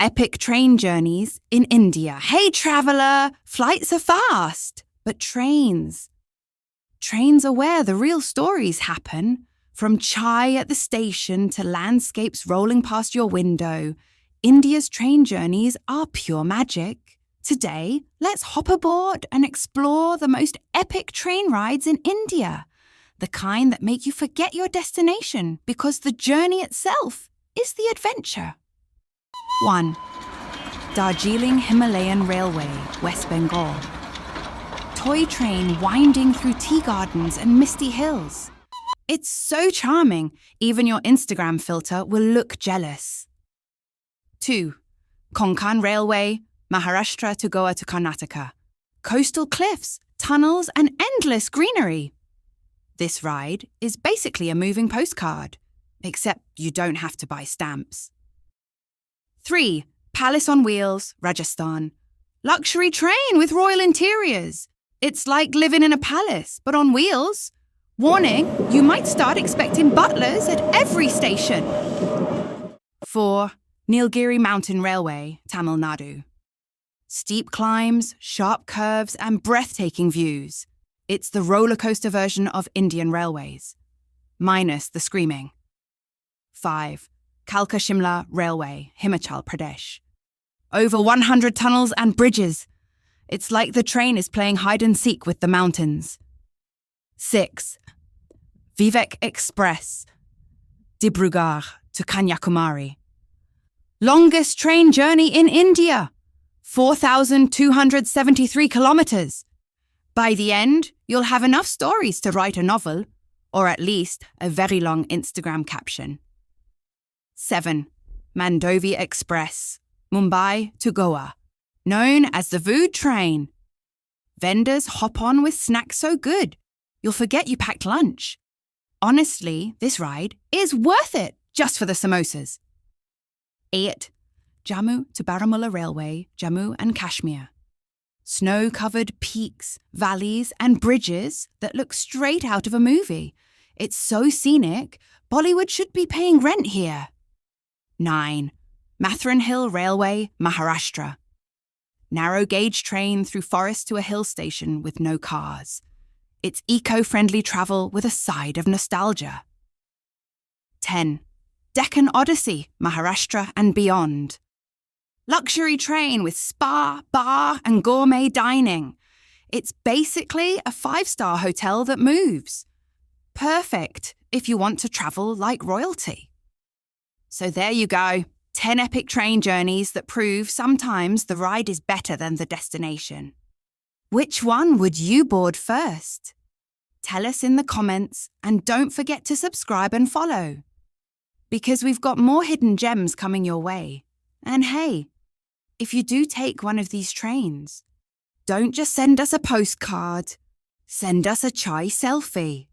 Epic train journeys in India. Hey traveller, flights are fast, but trains are where the real stories happen. From chai at the station to landscapes rolling past your window, India's train journeys are pure magic. Today, let's hop aboard and explore the most epic train rides in India. The kind that make you forget your destination because the journey itself is the adventure. 1. Darjeeling Himalayan Railway, West Bengal. Toy train winding through tea gardens and misty hills. It's so charming, even your Instagram filter will look jealous. 2. Konkan Railway, Maharashtra to Goa to Karnataka. Coastal cliffs, tunnels and endless greenery. This ride is basically a moving postcard, except you don't have to buy stamps. 3. Palace on Wheels, Rajasthan. Luxury train with royal interiors. It's like living in a palace, but on wheels. Warning, you might start expecting butlers at every station. 4. Nilgiri Mountain Railway, Tamil Nadu. Steep climbs, sharp curves, and breathtaking views. It's the roller coaster version of Indian railways, minus the screaming. 5. Kalka Shimla Railway, Himachal Pradesh. Over 100 tunnels and bridges. It's like the train is playing hide and seek with the mountains. 6. Vivek Express, Dibrugarh to Kanyakumari. Longest train journey in India, 4,273 kilometers. By the end, you'll have enough stories to write a novel, or at least a very long Instagram caption. 7. Mandovi Express, Mumbai to Goa, known as the Vood train. Vendors hop on with snacks so good, you'll forget you packed lunch. Honestly, this ride is worth it just for the samosas. 8. Jammu to Baramulla Railway, Jammu and Kashmir. Snow-covered peaks, valleys and bridges that look straight out of a movie. It's so scenic, Bollywood should be paying rent here. 9. Matheran Hill Railway, Maharashtra. Narrow-gauge train through forest to a hill station with no cars. It's eco-friendly travel with a side of nostalgia. 10. Deccan Odyssey, Maharashtra and beyond. Luxury train with spa, bar and gourmet dining. It's basically a 5-star hotel that moves. Perfect if you want to travel like royalty. So there you go, 10 epic train journeys that prove sometimes the ride is better than the destination. Which one would you board first? Tell us in the comments and don't forget to subscribe and follow. Because we've got more hidden gems coming your way. And hey, if you do take one of these trains, don't just send us a postcard, send us a chai selfie.